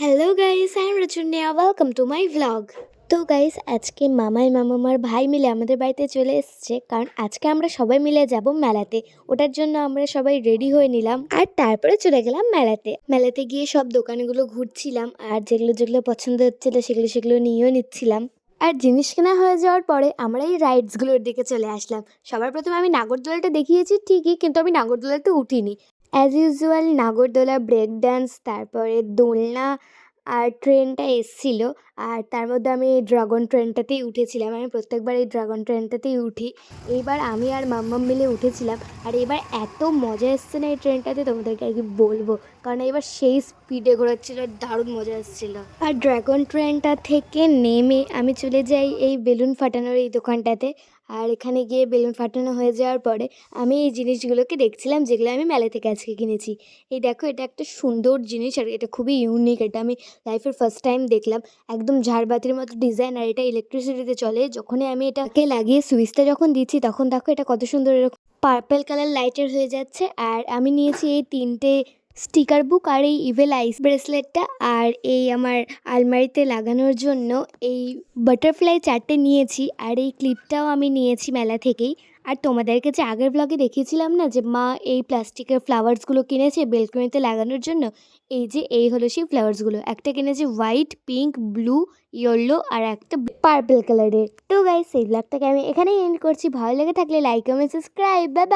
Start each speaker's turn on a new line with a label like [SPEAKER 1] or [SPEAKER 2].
[SPEAKER 1] Hello guys, I am Rachunya, welcome to my vlog. তো guys, আজকে মামাই মামামার ভাই মিলে আমাদের বাড়িতে চলে এসেছে, কারণ আজকে আমরা সবাই মিলে যাব মেলাতে। ওটার জন্য আমরা সবাই রেডি হয়ে নিলাম আর তারপরে চলে গেলাম মেলাতে। মেলাতে গিয়ে সব দোকানগুলো ঘুরছিলাম আর যেগুলো যেগুলো পছন্দ হচ্ছিল সেগুলো সেগুলো নিয়েও নিচ্ছিলাম। আর জিনিস কেনা হয়ে যাওয়ার পরে আমরা এই রাইডসগুলোর দিকে চলে আসলাম। সবার প্রথমে আমি নাগরদোলাটা দেখিয়েছি ঠিকই, কিন্তু আমি নাগরদোলাতে উঠিনি। অ্যাজ ইউজুয়াল নাগরদোলা, ব্রেক ডান্স, তারপরে দোলনা আর ট্রেনটা এসছিল। আর তার মধ্যে আমি এই ড্রাগন ট্রেনটাতেই উঠেছিলাম। আমি প্রত্যেকবার এই ড্রাগন ট্রেনটাতেই উঠি। এইবার আমি আর মাম্মাম মিলে উঠেছিলাম। আর এবার এত মজা এসছে না এই ট্রেনটাতে, তোমাদেরকে আর কি বলবো। কারণ এবার সেই স্পিডে ঘোরাচ্ছিল, দারুণ মজা এসেছিলো। আর ড্রাগন ট্রেনটা থেকে নেমে আমি চলে যাই এই বেলুন ফাটানোর এই দোকানটাতে। আর এখানে গিয়ে বেলুন ফাটানো হয়ে যাওয়ার পরে আমি এই জিনিসগুলোকে দেখছিলাম, যেগুলো আমি মেলা থেকে আজকে কিনেছি। এই দেখো, এটা একটা সুন্দর জিনিস আর এটা খুবই ইউনিক। এটা আমি লাইফের ফার্স্ট টাইম দেখলাম। একদম ঝাড়বাতির মতো ডিজাইন, আর এটা ইলেকট্রিসিটিতে চলে। যখনই আমি এটাকে লাগিয়ে সুইচটা যখন দিচ্ছি, তখন দেখো এটা কত সুন্দর এরকম পার্পল কালার লাইটের হয়ে যাচ্ছে। আর আমি নিয়েছি এই 3টে স্টিকার বুক আর এই ইভেল আইস ব্রেসলেটটা। আর এই আমার আলমারিতে লাগানোর জন্য এই বাটারফ্লাই 4টে নিয়েছি। আর এই ক্লিপটাও আমি নিয়েছি মেলা থেকেই। আর তোমাদেরকে যে আগের ব্লগে দেখিয়েছিলাম না যে মা এই প্লাস্টিকের ফ্লাওয়ার্সগুলো কিনেছে বেলকনিতে লাগানোর জন্য, এই হলো সেই ফ্লাওয়ার্সগুলো। একটা কিনেছে হোয়াইট, পিঙ্ক, ব্লু, ইয়েলো আর একটা পার্পল কালারের। তো গাইস, এই ব্লগটাকে আমি এখানেই এন্ড করছি। ভালো লেগে থাকলে like, comment, subscribe. Bye bye.